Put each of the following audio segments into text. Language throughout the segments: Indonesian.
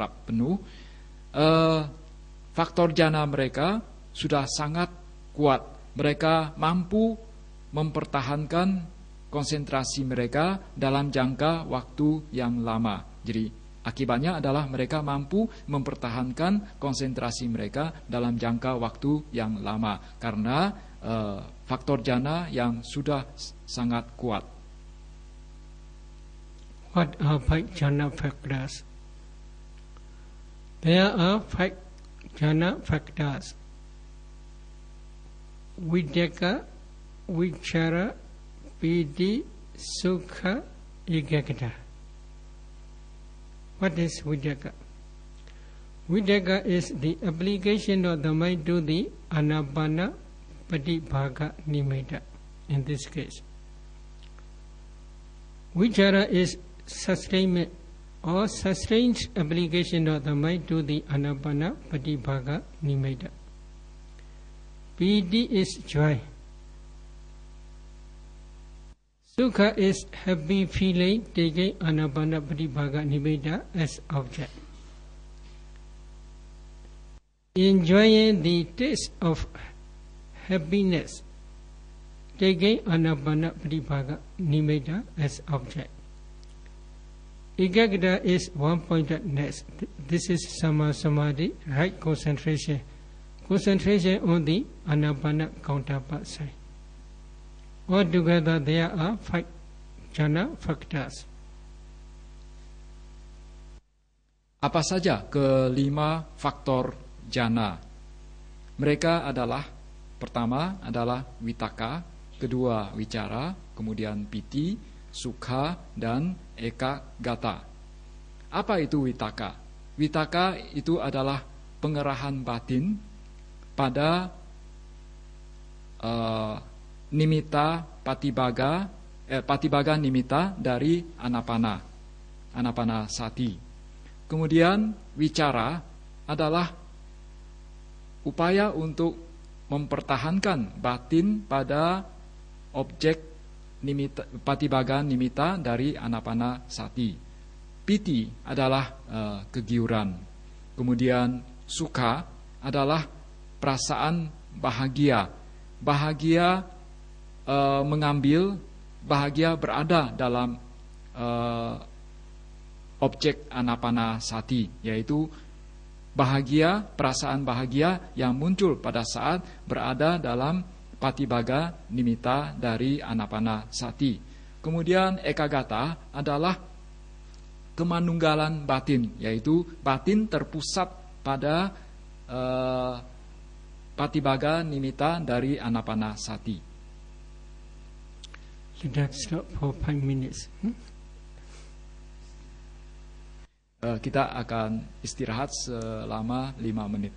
penuh, faktor jana mereka sudah sangat kuat. Mereka mampu mempertahankan konsentrasi mereka dalam jangka waktu yang lama. Jadi akibatnya adalah mereka mampu mempertahankan konsentrasi mereka dalam jangka waktu yang lama karena faktor jana yang sudah sangat kuat. What are 5 jhana factors? There are 5 jhana factors: Vitakka, Vichara, Piti, Sukha, Ekaggata. What is Vitakka? Vitakka is the application of the mind to the Anapana Patibhaga Nimitta in this case. Vichara is sustainment or sustained application of the mind to the Anapana Patibhaga Nimitta. Piti is joy. Sukha is happy feeling taking Anapana Patibhaga Nimitta as object. Enjoying the taste of happiness taking Anapana Patibhaga Nimitta as object. Ekaggata is one-pointedness. This is Sama Samadhi, right concentration. Concentration on the Anapana counterpart side. Altogether there are 5 jhana factors. Apa saja kelima faktor jana? Mereka adalah, pertama adalah vitakka, kedua vicara, kemudian piti, sukha, dan ekaggata. Apa itu vitakka? Vitakka itu adalah pengerahan batin pada nimitta patibaga nimitta dari anapana sati. Kemudian vicara adalah upaya untuk mempertahankan batin pada objek patibaga nimitta dari anapana sati. Piti adalah kegiuran. Kemudian sukha adalah perasaan bahagia. Bahagia bahagia berada dalam objek anapana sati, yaitu bahagia, perasaan bahagia yang muncul pada saat berada dalam patibaga nimitta dari anapana sati. Kemudian ekaggata adalah kemanunggalan batin, yaitu batin terpusat pada patibaga nimitta dari anapana sati. Let us stop for 5 minutes. Kita akan istirahat selama 5 menit.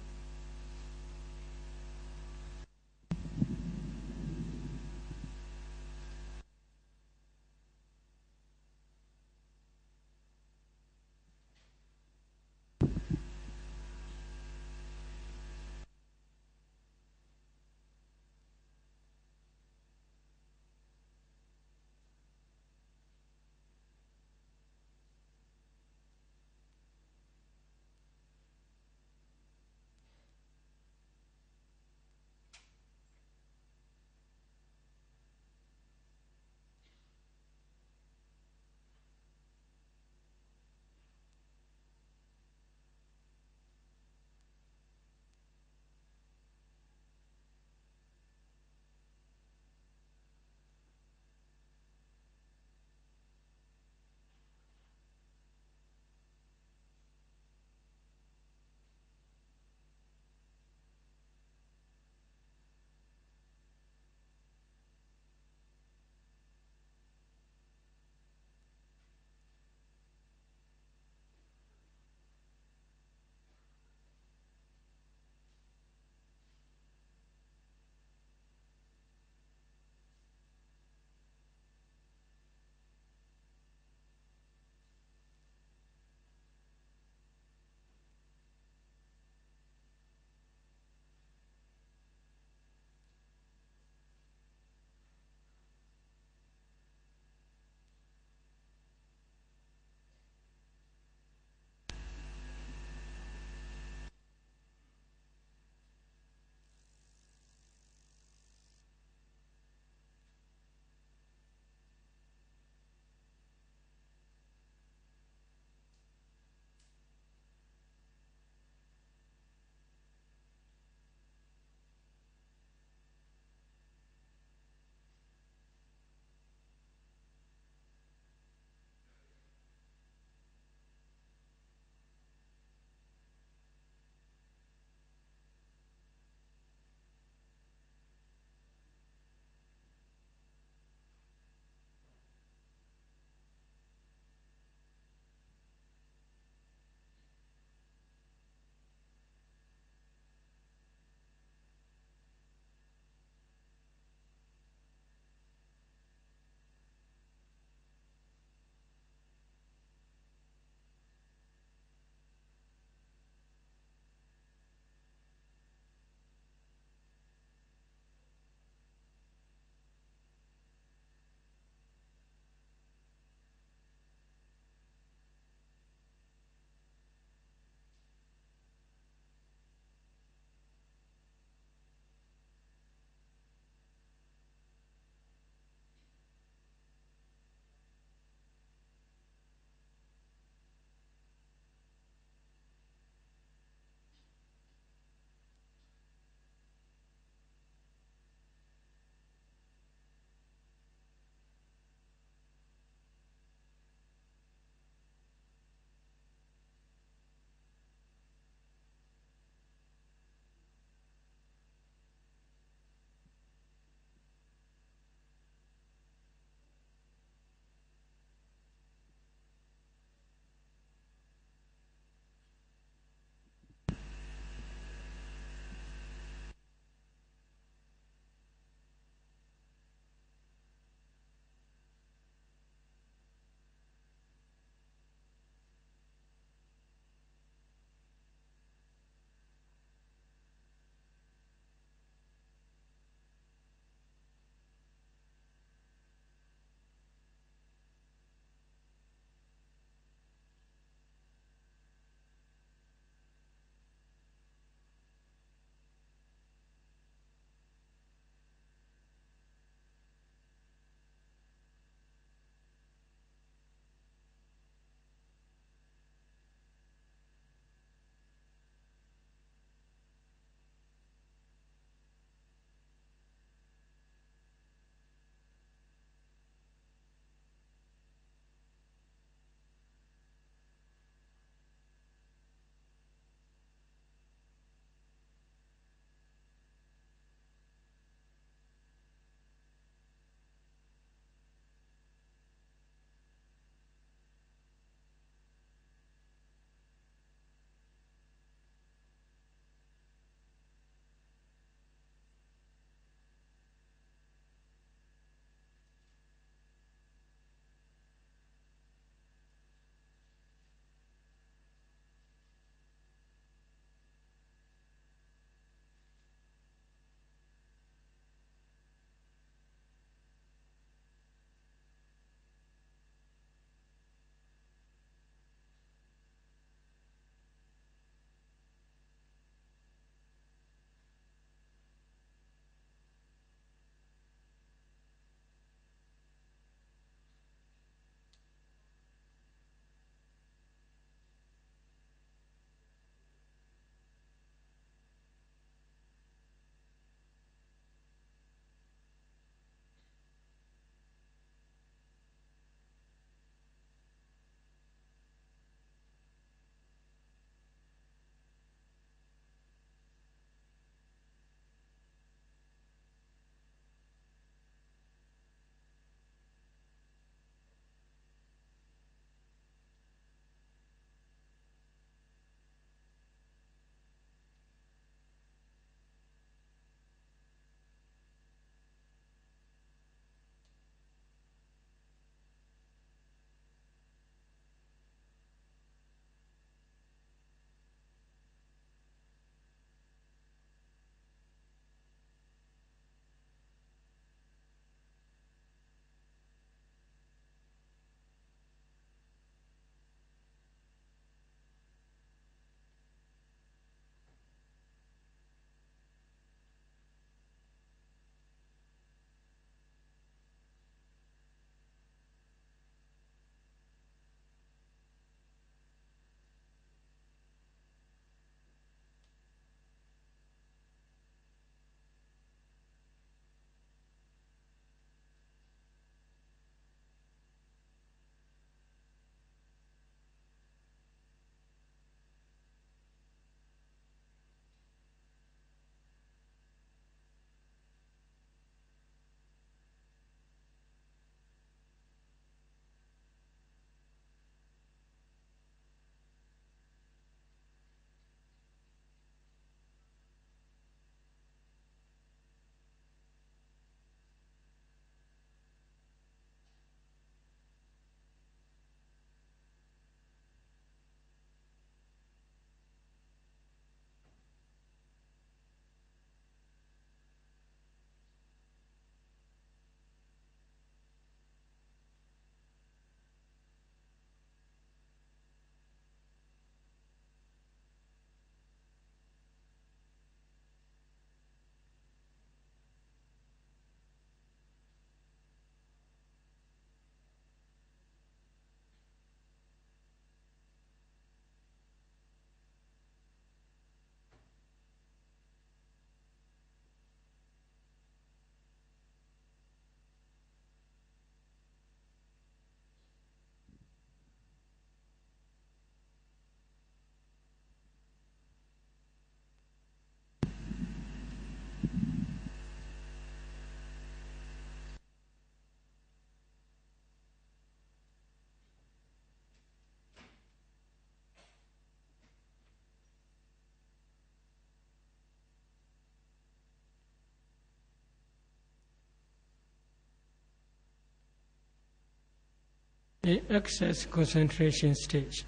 in excess concentration stage.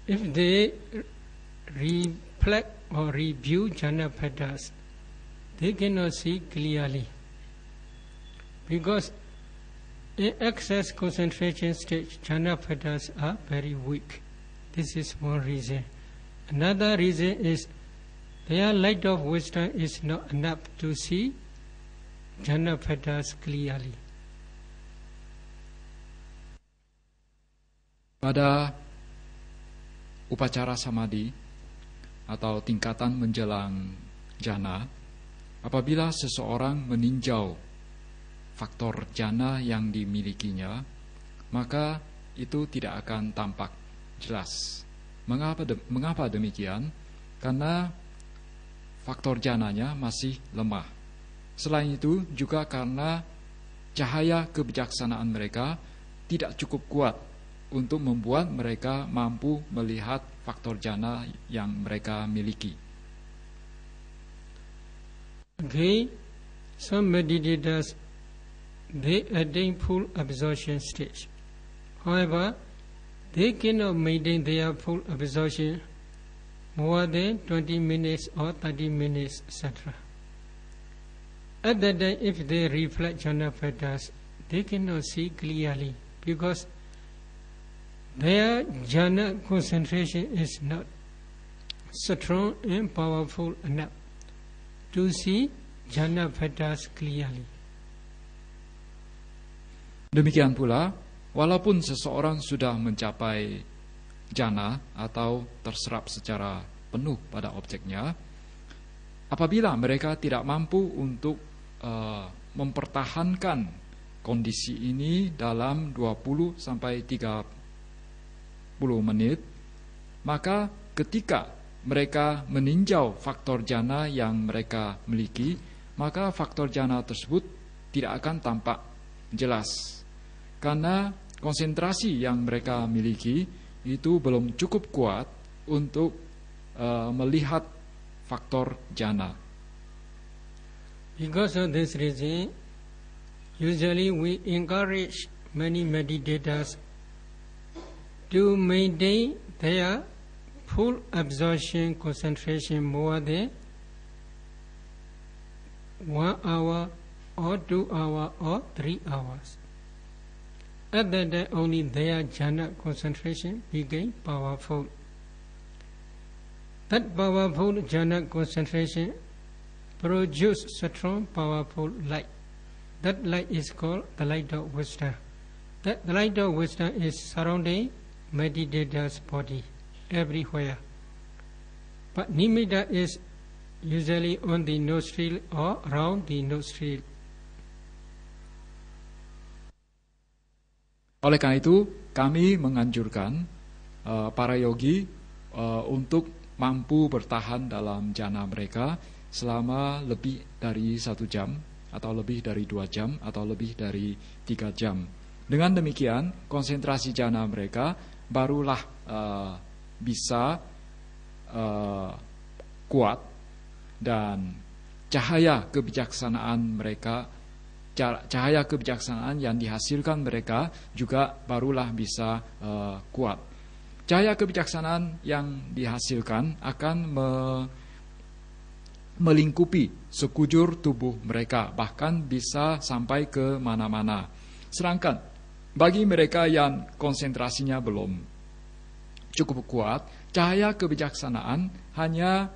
If they reflect or review jhana patterns, they cannot see clearly. Because in excess concentration stage, jhana patterns are very weak. This is one reason. Another reason is their light of wisdom is not enough to see jhana patterns clearly. Pada upacara samadhi atau tingkatan menjelang jhana, apabila seseorang meninjau faktor jhana yang dimilikinya, maka itu tidak akan tampak jelas. Mengapa demikian? Karena faktor jhananya masih lemah. Selain itu juga karena cahaya kebijaksanaan mereka tidak cukup kuat untuk membuat mereka mampu melihat faktor jhana yang mereka miliki. Okay, some meditators, they attain full absorption stage. However, they cannot maintain their full absorption more than 20 minutes or 30 minutes, etc. At that time, if they reflect jhana patterns, they cannot see clearly because their jhana concentration is not strong and powerful enough to see jhana patterns clearly. Demikian pula, walaupun seseorang sudah mencapai jhana atau terserap secara penuh pada objeknya, apabila mereka tidak mampu untuk mempertahankan kondisi ini dalam 20 sampai 30 menit, maka ketika mereka meninjau faktor jhana yang mereka miliki, maka faktor jhana tersebut tidak akan tampak jelas. Karena konsentrasi yang mereka miliki itu belum cukup kuat untuk melihat faktor jhana. Because of this reason, usually we encourage many meditators to maintain their full absorption concentration more than 1 hour or 2 hours or 3 hours. At that time only their jhana concentration became powerful. That powerful jhana concentration produces strong powerful light. That light is called the light of wisdom. That light of wisdom is surrounding meditator's body everywhere. But nimitta is usually on the nostril or around the nostril. Oleh karena itu, kami menganjurkan para yogi untuk mampu bertahan dalam jhana mereka selama lebih dari 1 jam, atau lebih dari 2 jam, atau lebih dari 3 jam. Dengan demikian, konsentrasi jhana mereka barulah bisa kuat, dan cahaya kebijaksanaan yang dihasilkan mereka juga barulah bisa kuat. Cahaya kebijaksanaan yang dihasilkan akan melingkupi sekujur tubuh mereka, bahkan bisa sampai ke mana-mana. Sedangkan bagi mereka yang konsentrasinya belum cukup kuat, cahaya kebijaksanaan hanya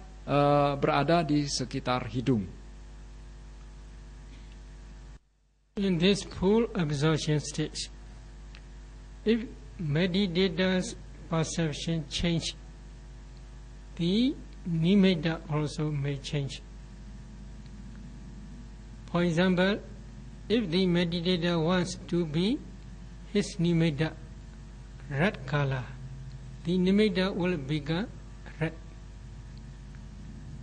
berada di sekitar hidung. In this full absorption stage, if meditator's perception change, the nimitta also may change. For example, if the meditator wants to be his nimitta red color, the nimitta will become red.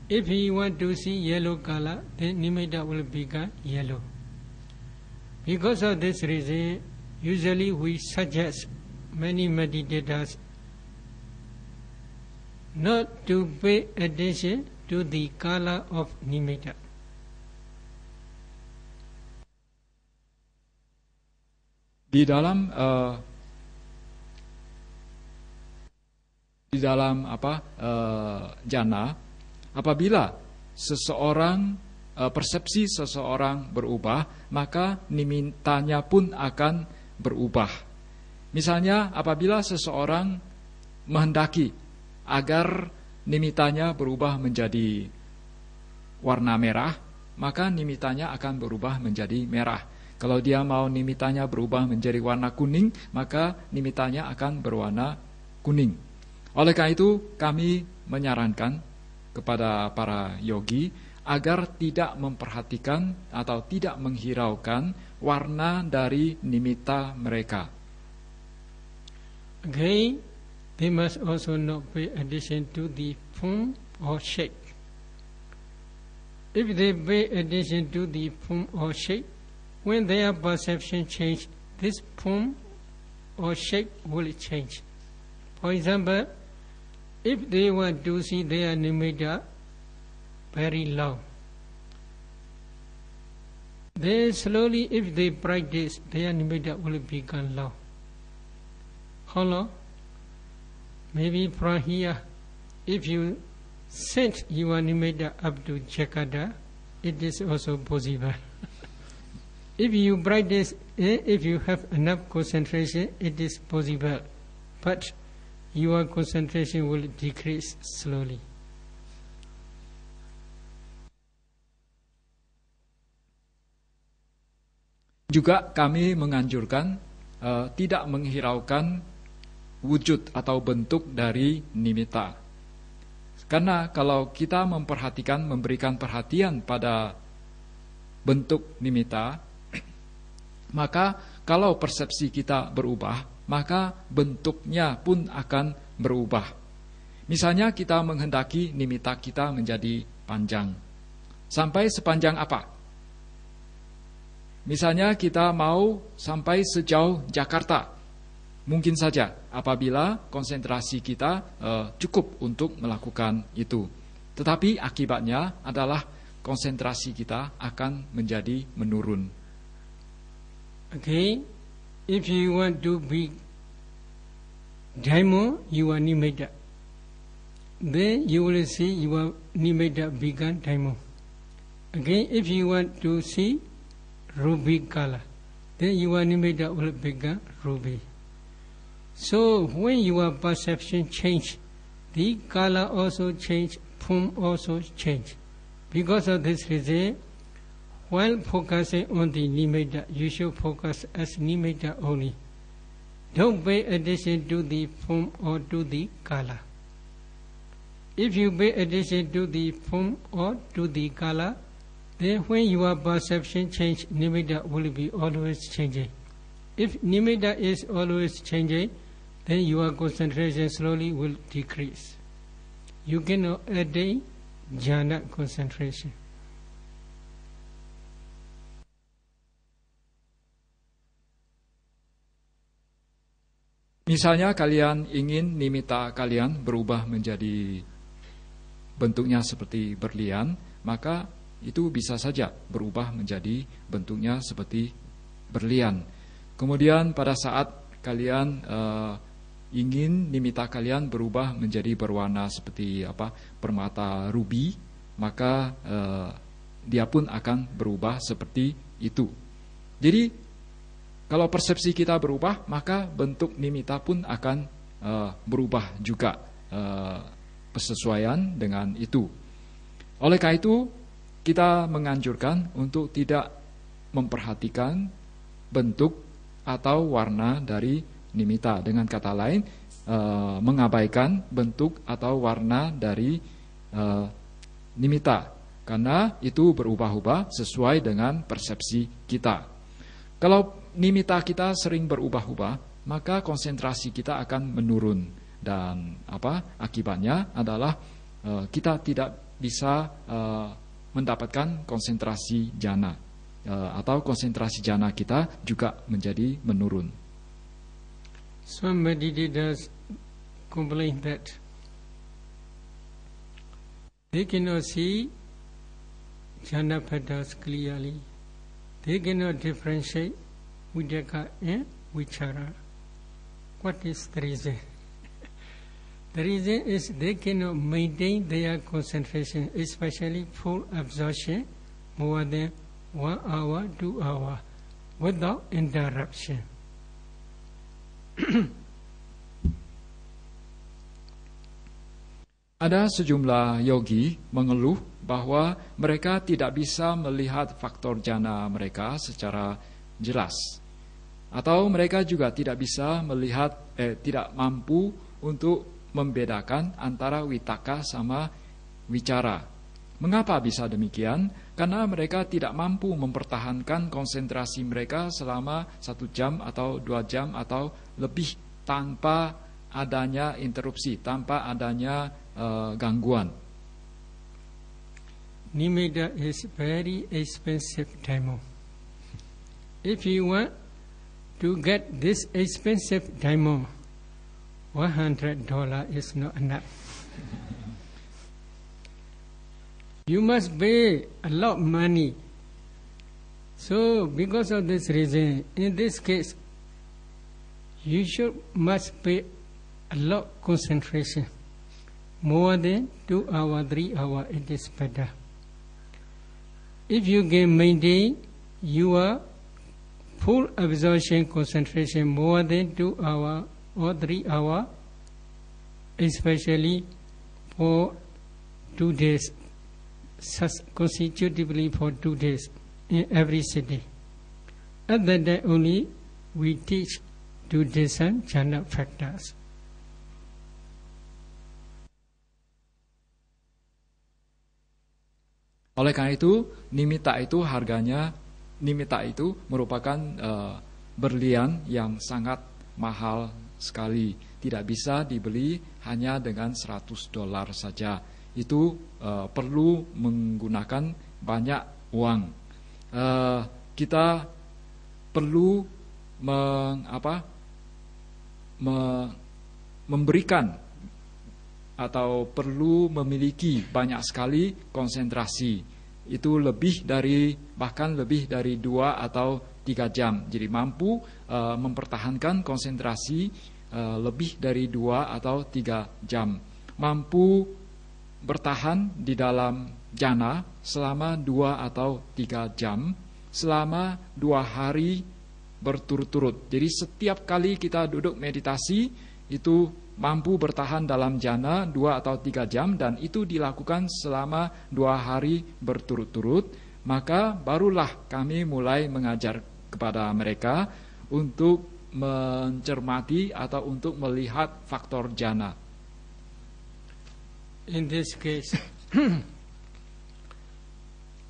If he wants to see yellow color, the nimitta will become yellow. Because of this reason, usually we suggest many meditators not to pay attention to the color of nimitta. Di dalam jana, apabila persepsi seseorang berubah, maka nimitanya pun akan berubah. Misalnya apabila seseorang menghendaki agar nimitanya berubah menjadi warna merah, maka nimitanya akan berubah menjadi merah. Kalau dia mau nimitanya berubah menjadi warna kuning, maka nimitanya akan berwarna kuning. Oleh karena itu, kami menyarankan kepada para yogi agar tidak memperhatikan atau tidak menghiraukan warna dari nimitta mereka. Again, they must also not pay attention to the form or shape. If they pay attention to the form or shape, when their perception change, this form or shape will change. For example, if they want to see their nimitta very long, then slowly, if they practice, their nimitta will become long. How long? Maybe from here, if you send your nimitta up to Jakarta, it is also possible. If you practice, if you have enough concentration, it is possible. But your concentration will decrease slowly. Juga kami menganjurkan tidak menghiraukan wujud atau bentuk dari nimitta. Karena kalau kita memberikan perhatian pada bentuk nimitta, maka kalau persepsi kita berubah, maka bentuknya pun akan berubah. Misalnya kita menghendaki nimitta kita menjadi panjang. Sampai sepanjang apa? Misalnya kita mau sampai sejauh Jakarta. Mungkin saja apabila konsentrasi kita cukup untuk melakukan itu. Tetapi akibatnya adalah konsentrasi kita akan menjadi menurun. Okay, if you want to be Daimon, you are nimitta. Then you will see your nimitta become Daimon. Again, if you want to see ruby color, then your nimitta will become ruby. So when your perception change, the color also change, form also change. Because of this reason, while focusing on the nimitta, you should focus as nimitta only. Don't pay attention to the form or to the color. If you pay attention to the form or to the color, then when your perception change, nimitta will be always changing. If nimitta is always changing, then your concentration slowly will decrease. You cannot attain jhana concentration. Misalnya kalian ingin nimitta kalian berubah menjadi bentuknya seperti berlian, maka itu bisa saja berubah menjadi bentuknya seperti berlian. Kemudian pada saat kalian ingin nimitta kalian berubah menjadi berwarna seperti permata ruby, maka dia pun akan berubah seperti itu. Jadi kalau persepsi kita berubah, maka bentuk nimitta pun akan berubah juga persesuaian dengan itu. Oleh karena itu, kita menganjurkan untuk tidak memperhatikan bentuk atau warna dari nimitta. Dengan kata lain, mengabaikan bentuk atau warna dari nimitta, karena itu berubah-ubah sesuai dengan persepsi kita. Kalau nimitta kita sering berubah-ubah, maka konsentrasi kita akan menurun, dan akibatnya adalah kita tidak bisa mendapatkan konsentrasi jhana, atau konsentrasi jhana kita juga menjadi menurun. Some meditators complain that they cannot see jhana patterns clearly. They cannot differentiate Udaka and vichara. What is the reason? The reason is they cannot maintain their concentration, especially full absorption, more than 1 hour, 2 hours, without interruption. 'Ada sejumlah yogi mengeluh bahwa mereka tidak bisa melihat faktor jana mereka secara jelas. Atau mereka juga tidak bisa melihat, tidak mampu untuk membedakan antara vitaka sama wicara. Mengapa bisa demikian? Karena mereka tidak mampu mempertahankan konsentrasi mereka selama 1 jam atau 2 jam atau lebih tanpa adanya interupsi, tanpa adanya gangguan. Nimitta is very expensive diamond. If you want to get this expensive diamond, $100 is not enough. You must pay a lot of money. So, because of this reason, in this case, you must pay a lot of concentration. More than 2 hours, 3 hours, it is better. If you can maintain your full absorption concentration more than 2 hours or 3 hours, especially for 2 days, consecutively for 2 days in every city. At that time only we teach to discern jhana factors. Oleh karena itu, nimitta itu harganya, nimitta itu merupakan berlian yang sangat mahal sekali. Tidak bisa dibeli hanya dengan $100 saja. Itu perlu menggunakan banyak uang. Kita perlu memberikan atau perlu memiliki banyak sekali konsentrasi. Itu bahkan lebih dari 2 atau 3 jam. Jadi mampu mempertahankan konsentrasi lebih dari 2 atau 3 jam. Mampu bertahan di dalam jhana selama 2 atau 3 jam selama 2 hari berturut-turut. Jadi setiap kali kita duduk meditasi itu mampu bertahan dalam jhana 2 atau 3 jam dan itu dilakukan selama 2 hari berturut-turut, maka barulah kami mulai mengajar kepada mereka untuk mencermati atau untuk melihat faktor jhana. In this case,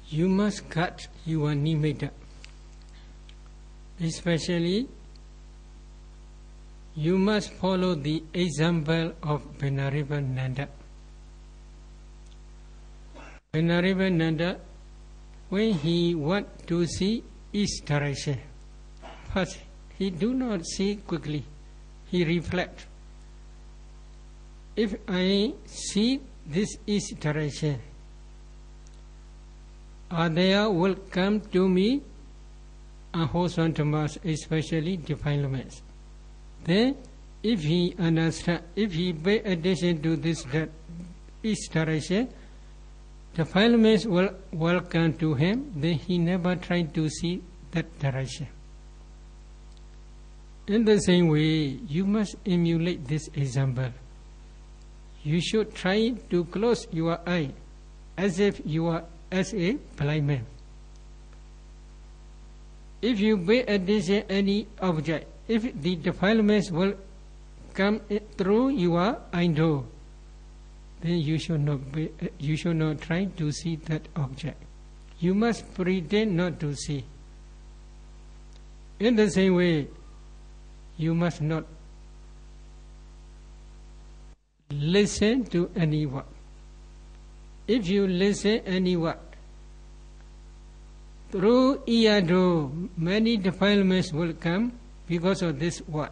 you must cut your nimitta, especially you must follow the example of Venerable Nanda. Venerable Nanda, when he want to see each direction, first he do not see quickly, he reflect. If I see this each direction, there will come to me unwholesome dhammas, especially defilements. Then, if he understand, if he pay attention to this each direction, defilements will welcome to him. Then he never try to see that direction. In the same way, you must emulate this example. You should try to close your eye as if you are as a blind man. If you pay attention any object, if the defilements will come through your eye door, then you should not try to see that object. You must pretend not to see. In the same way, you must not listen to any word. If you listen any word, through ear door, many defilements will come because of this word.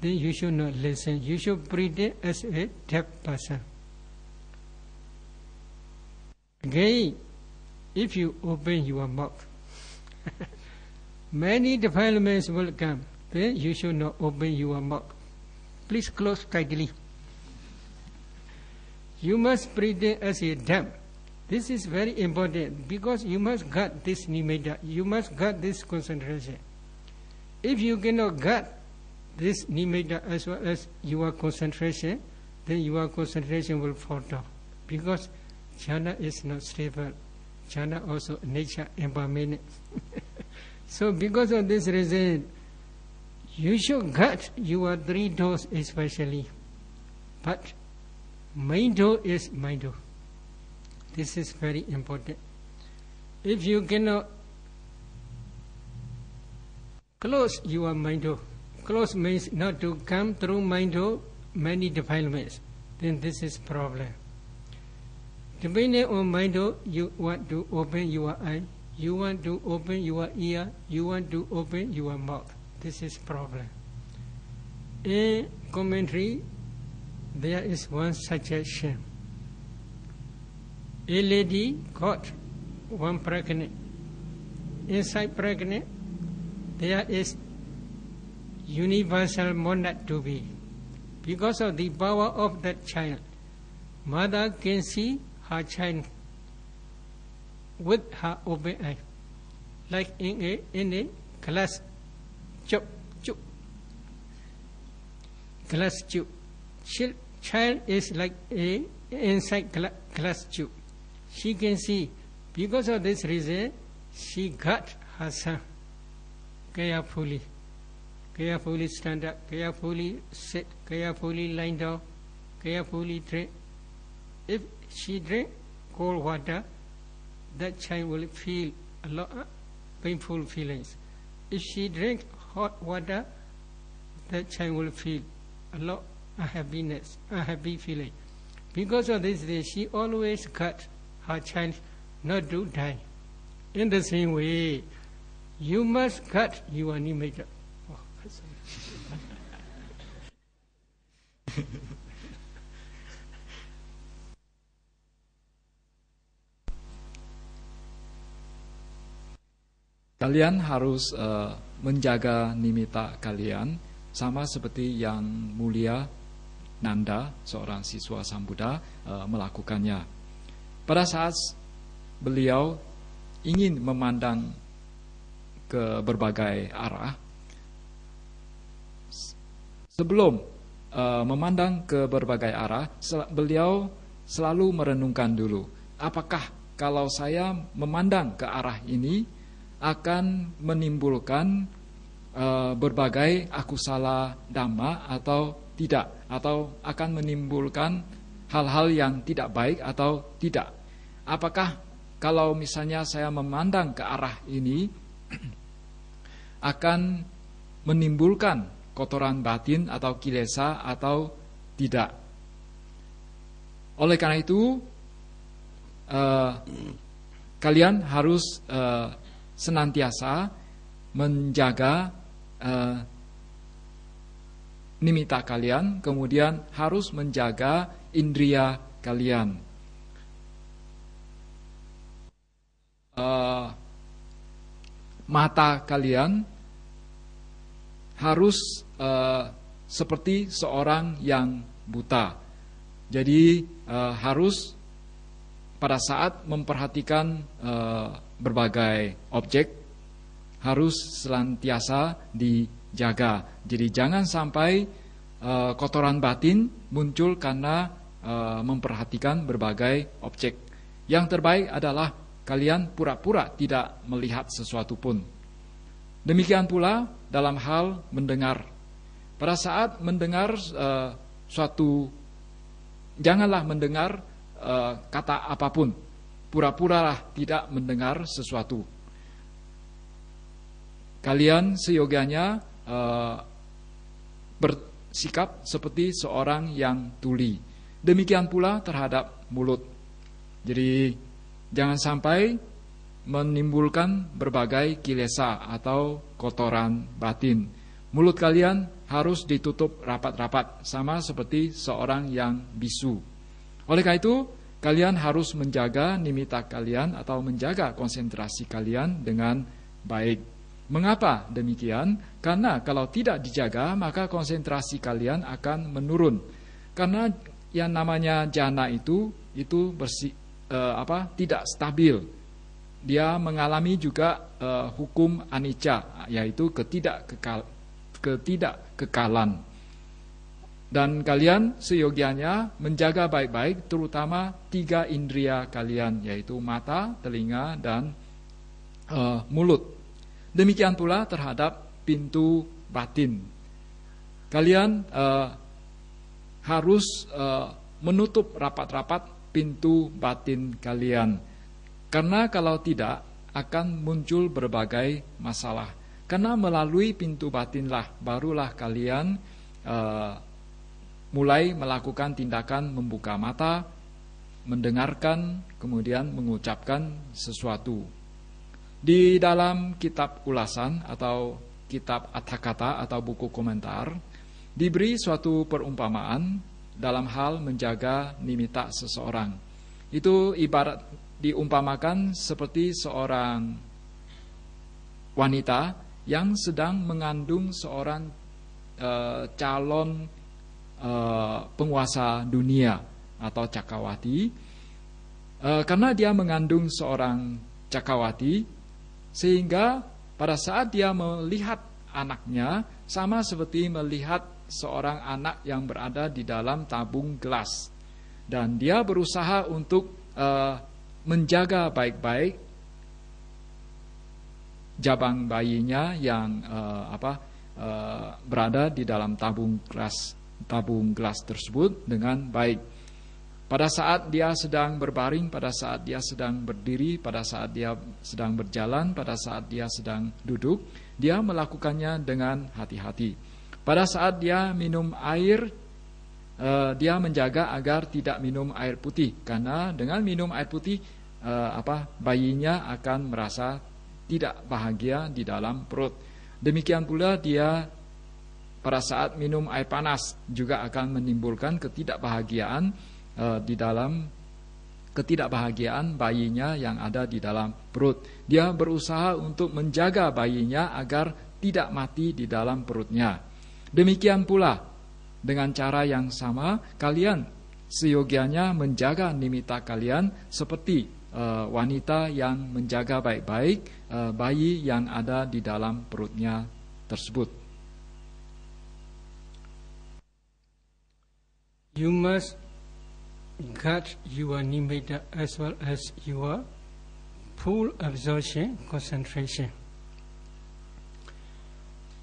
Then you should not listen. You should pretend as a deaf person. Again, if you open your mouth, many defilements will come. then you should not open your mouth. Please close tightly. You must pretend as a dumb. This is very important because you must guard this nimitta. You must guard this concentration. If you cannot guard this nimitta as well as your concentration, then your concentration will fall down because jhana is not stable. Jhana also nature impermanent. So because of this reason, you should guard your 3 doors especially. But main door is mind door. This is very important. If you cannot close your mind door, close means not to come through mind door many defilements, then this is problem. Depending on mind door, you want to open your eye, you want to open your ear, you want to open your mouth. This is problem. In commentary, there is one suggestion. A lady got one pregnant. Inside pregnant, there is universal monad to be. Because of the power of that child, mother can see her child with her open eye, like in a glass tube. Glass tube. Child is like a inside glass tube. She can see. Because of this reason, she got her son carefully. Carefully stand up, carefully sit, carefully lie down, carefully drink. If she drink cold water, that child will feel a lot of painful feelings. If she drink hot water, that child will feel a lot of happiness, a happy feeling. Because of this, she always cut her child not to die. In the same way, you must cut your nimitta. Oh, Kalian harus menjaga nimitta kalian sama seperti yang mulia Nanda, seorang siswa Sang Buddha, melakukannya. Pada saat beliau ingin memandang ke berbagai arah, sebelum memandang ke berbagai arah, beliau selalu merenungkan dulu, apakah kalau saya memandang ke arah ini akan menimbulkan berbagai akusala dhamma atau tidak, atau akan menimbulkan hal-hal yang tidak baik atau tidak. Apakah kalau misalnya saya memandang ke arah ini akan menimbulkan kotoran batin atau kilesa atau tidak. Oleh karena itu kalian harus senantiasa menjaga nimitta kalian, kemudian harus menjaga indria kalian. Mata kalian harus seperti seorang yang buta. Jadi harus pada saat memperhatikan berbagai objek harus senantiasa dijaga. Jadi jangan sampai kotoran batin muncul karena memperhatikan berbagai objek. Yang terbaik adalah kalian pura-pura tidak melihat sesuatu pun. Demikian pula dalam hal mendengar. Pada saat mendengar suatu, janganlah mendengar kata apapun. Pura-puralah tidak mendengar sesuatu. Kalian seyogianya bersikap seperti seorang yang tuli. Demikian pula terhadap mulut. Jadi jangan sampai menimbulkan berbagai kilesa atau kotoran batin. Mulut kalian harus ditutup rapat-rapat, sama seperti seorang yang bisu. Oleh karena itu, kalian harus menjaga nimitta kalian atau menjaga konsentrasi kalian dengan baik. Mengapa demikian? Karena kalau tidak dijaga, maka konsentrasi kalian akan menurun. Karena yang namanya jana itu tidak stabil. Dia mengalami juga hukum anicca, yaitu ketidakkekalan. Dan kalian seyogianya menjaga baik-baik, terutama 3 indria kalian, yaitu mata, telinga, dan mulut. Demikian pula terhadap pintu batin. Kalian harus menutup rapat-rapat pintu batin kalian. Karena kalau tidak, akan muncul berbagai masalah. Karena melalui pintu batinlah, barulah kalian mulai melakukan tindakan membuka mata, mendengarkan, kemudian mengucapkan sesuatu. Di dalam kitab ulasan atau kitab Atthakatha atau buku komentar, diberi suatu perumpamaan dalam hal menjaga nimitta seseorang. Itu ibarat diumpamakan seperti seorang wanita yang sedang mengandung seorang calon penguasa dunia atau Cakrawati. Karena dia mengandung seorang Cakrawati, sehingga pada saat dia melihat anaknya sama seperti melihat seorang anak yang berada di dalam tabung gelas, dan dia berusaha untuk menjaga baik-baik jabang bayinya yang berada di dalam tabung gelas tersebut dengan baik. Pada saat dia sedang berbaring, pada saat dia sedang berdiri, pada saat dia sedang berjalan, pada saat dia sedang duduk, dia melakukannya dengan hati-hati. Pada saat dia minum air, dia menjaga agar tidak minum air putih, karena dengan minum air putih bayinya akan merasa tidak bahagia di dalam perut. Demikian pula dia pada saat minum air panas juga akan menimbulkan ketidakbahagiaan di dalam ketidakbahagiaan bayinya yang ada di dalam perut. Dia berusaha untuk menjaga bayinya agar tidak mati di dalam perutnya. Demikian pula dengan cara yang sama, kalian seyogianya menjaga nimitta kalian seperti wanita yang menjaga baik-baik bayi yang ada di dalam perutnya tersebut. You must guard your nimitta as well as your full absorption concentration.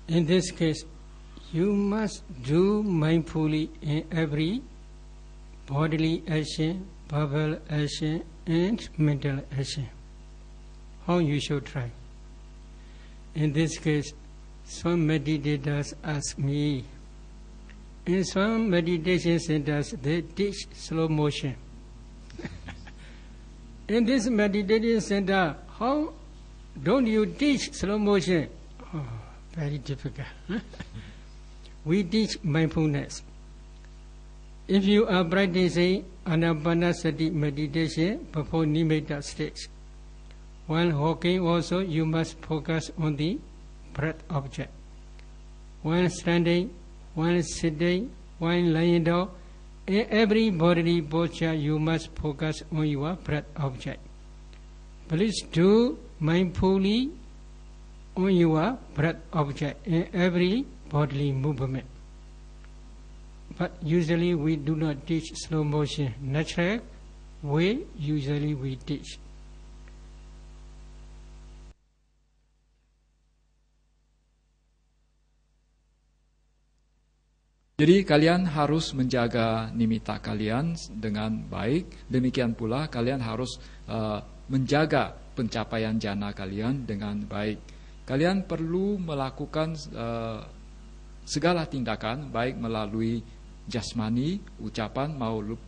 In this case, you must do mindfully in every bodily action, verbal action, and mental action. How you should try. In this case, some meditators ask me, in some meditation centers, they teach slow motion. In this meditation center, how don't you teach slow motion? Oh, very difficult. We teach mindfulness. If you are practicing Anapanasati meditation before nimitta stage, while walking also you must focus on the breath object. While standing, while sitting, while lying down, in every bodily posture you must focus on your breath object. Please do mindfully on your breath object in every bodily movement. But usually we do not teach slow motion. Natural way usually we teach. Jadi kalian harus menjaga nimitta kalian dengan baik. Demikian pula kalian harus menjaga pencapaian jana kalian dengan baik. Kalian perlu melakukan segala tindakan baik melalui jasmani, ucapan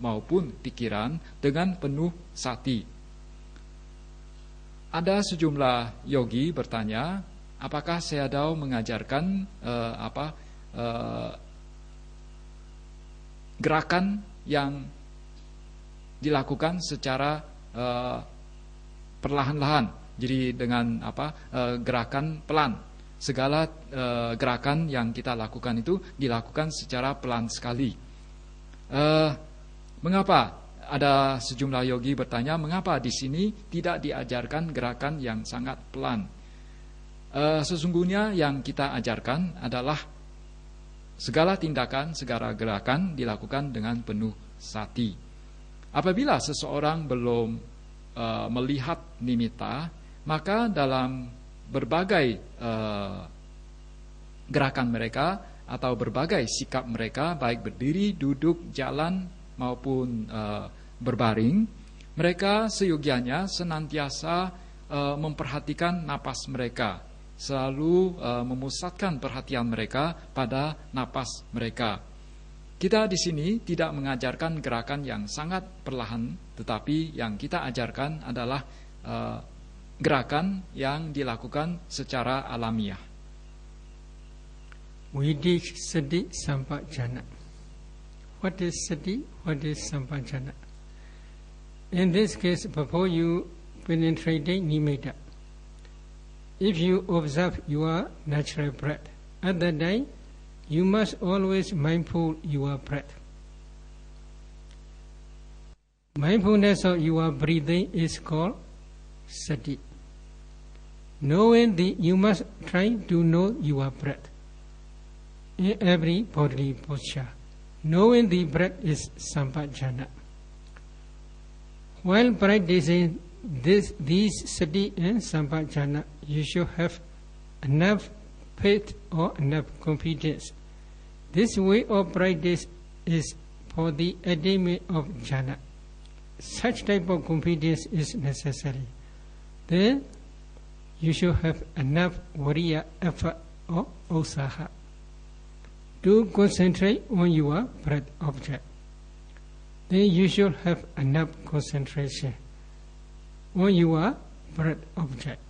maupun pikiran dengan penuh sati. Ada sejumlah yogi bertanya, apakah Sayadaw mengajarkan gerakan yang dilakukan secara perlahan-lahan, Jadi dengan gerakan pelan. Segala gerakan yang kita lakukan itu dilakukan secara pelan sekali. Mengapa? Ada sejumlah yogi bertanya, mengapa di sini tidak diajarkan gerakan yang sangat pelan? Sesungguhnya yang kita ajarkan adalah segala tindakan, segala gerakan dilakukan dengan penuh sati. Apabila seseorang belum melihat nimitta, maka dalam berbagai gerakan mereka atau berbagai sikap mereka, baik berdiri, duduk, jalan maupun berbaring, mereka seyogianya senantiasa memperhatikan napas mereka, selalu memusatkan perhatian mereka pada napas mereka. Kita di sini tidak mengajarkan gerakan yang sangat perlahan, tetapi yang kita ajarkan adalah gerakan yang dilakukan secara alamiah. Vedic Sati Sampajana. What is Sati? What is Sampajana? In this case, before you penetrate nimitta, if you observe your natural breath, at that time you must always mindful your breath. Mindfulness of your breathing is called sati. You must try to know your breath in every bodily posture. Knowing the breath is sampajana. While practicing these sati and sampajana, you should have enough faith or enough confidence. This way of practice is for the attainment of jhana. Such type of confidence is necessary. Then you should have enough viriya, effort or usaha to concentrate on your breath object. Then you should have enough concentration on your breath object.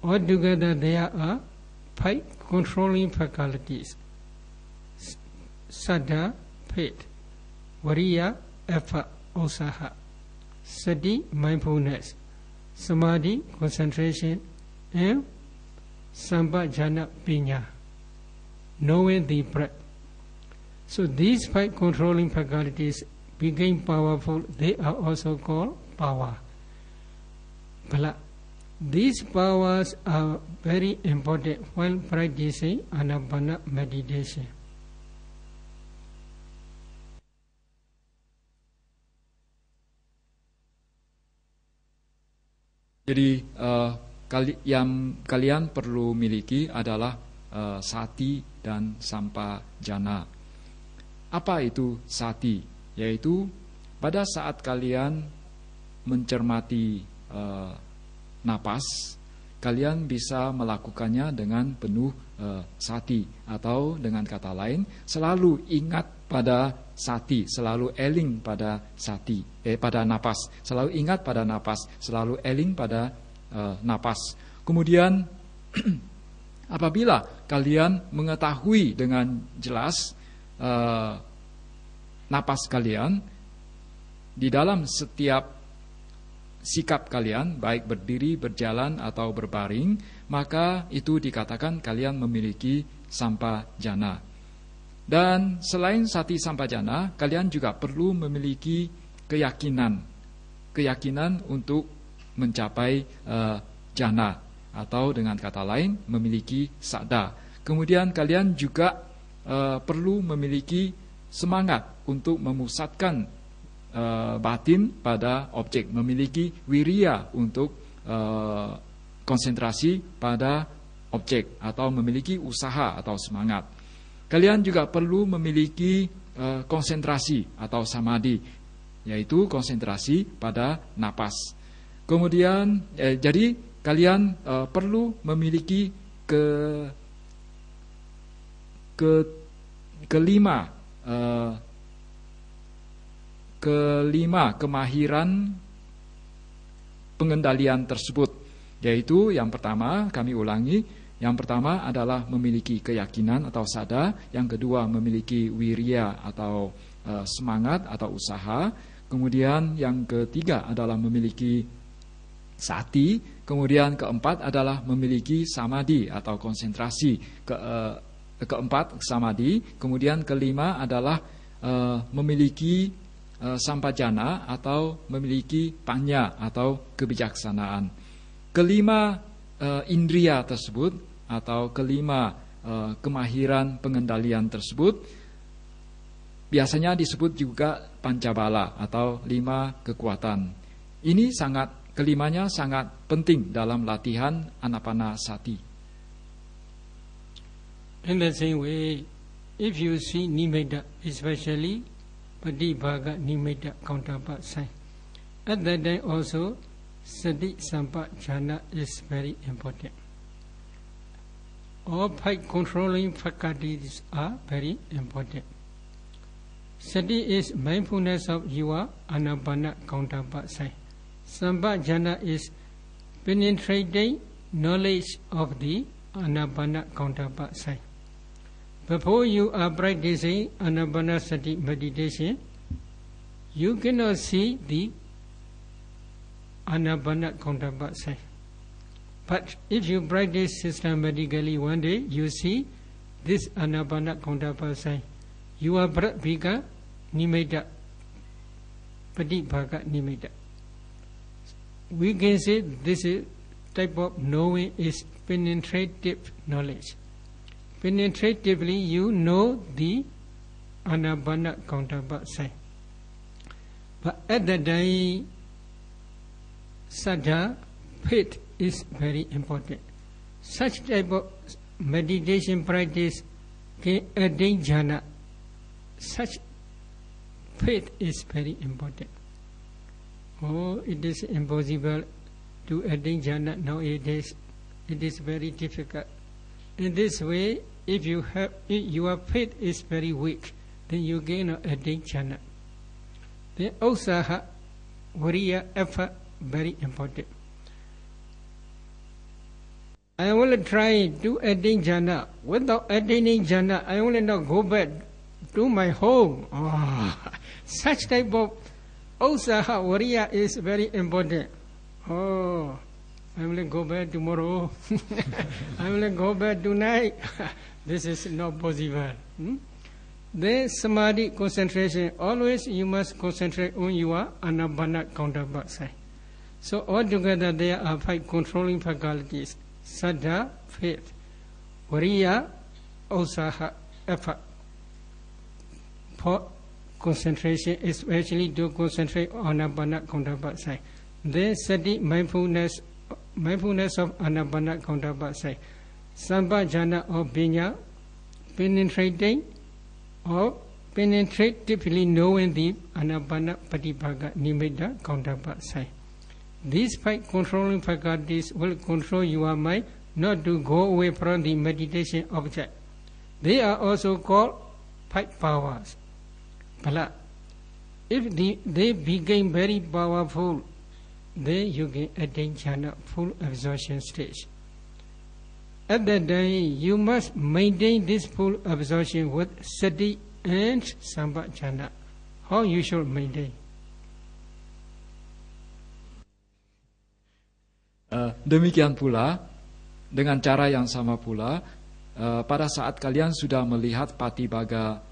Altogether there are 5 controlling faculties: saddha, faith; viriya, effort, usaha; sati, mindfulness; samadhi, concentration; and sampajana, pinya, knowing the breath. So these 5 controlling faculties became powerful. They are also called power. Bala. These powers are very important while practicing Anapana meditation. Jadi yang kalian perlu miliki adalah sati dan sampajana. Apa itu sati? Yaitu pada saat kalian mencermati napas, kalian bisa melakukannya dengan penuh sati, atau dengan kata lain selalu ingat pada sati, selalu eling pada sati, pada napas, selalu ingat pada napas, selalu eling pada napas. Kemudian apabila kalian mengetahui dengan jelas napas kalian di dalam setiap sikap kalian, baik berdiri, berjalan, atau berbaring, maka itu dikatakan kalian memiliki sampajana. Dan selain sati sampajana, kalian juga perlu memiliki keyakinan untuk mencapai jana, atau dengan kata lain memiliki saddha. Kemudian kalian juga perlu memiliki semangat untuk memusatkan batin pada objek, memiliki wiriya untuk konsentrasi pada objek, atau memiliki usaha atau semangat. Kalian juga perlu memiliki konsentrasi atau samadhi, yaitu konsentrasi pada napas. Kemudian jadi kalian perlu memiliki kelima kemahiran pengendalian tersebut, yaitu yang pertama, kami ulangi, yang pertama adalah memiliki keyakinan atau saddha, yang kedua memiliki wiriya atau semangat atau usaha, kemudian yang ketiga adalah memiliki sati. Kemudian keempat adalah memiliki samadhi atau konsentrasi. Keempat samadhi. Kemudian kelima adalah memiliki sampajana atau memiliki panya atau kebijaksanaan. Kelima indria tersebut atau kelima kemahiran pengendalian tersebut biasanya disebut juga pancabala atau 5 kekuatan. Ini kelimanya sangat penting dalam latihan anapanasati. In the same way, if you see nimitta, especially Patibhaga nimitta counterpart sign, at that time also sati sampajana is very important. All 5 controlling faculties are very important. Sati is mindfulness of your anapana counterpart sign. Sampajana is penetrating knowledge of the anapana counterpart sign. Before you are practicing anapanasati meditation, you cannot see the anapana counterpart sign. But if you practice systematically, one day you see this anapana counterpart sign. Your breath becomes nimitta, patibhaga nimitta. We can say this is type of knowing is penetrative knowledge. Penetratively you know the anapana counterpart sign. But at that time, saddha, faith is very important. Such type of meditation practice can attain jhana. Such faith is very important. Oh, it is impossible to attain jhana nowadays. It is very difficult. In this way, if your faith is very weak, then you cannot attain jhana. Then usaha, viriya, effort, very important. I will try to attain jhana. Without attaining jhana, I will not go back to my home. Oh, such type of usaha, viriya is very important. Oh, I will go back tomorrow. I will go back tonight. This is not possible. Then samadhi, concentration. Always you must concentrate on your anapana counterpart side. So altogether there are 5 controlling faculties: saddha, faith; viriya, usaha, effort. For concentration, especially to concentrate on anapana counterpart side. Then sati, mindfulness of anapana counterpart side. Sampajana or pinya, penetrating or penetratively knowing the anapana patibhaga nimitta counterpart side. These 5 controlling faculties will control your mind not to go away from the meditation object. They are also called 5 powers. But if they became very powerful, then you can attain jhana, full absorption stage. At that time, you must maintain this full absorption with sati and sampajana. How you should maintain? Demikian pula, dengan cara yang sama pula, pada saat kalian sudah melihat patibhaga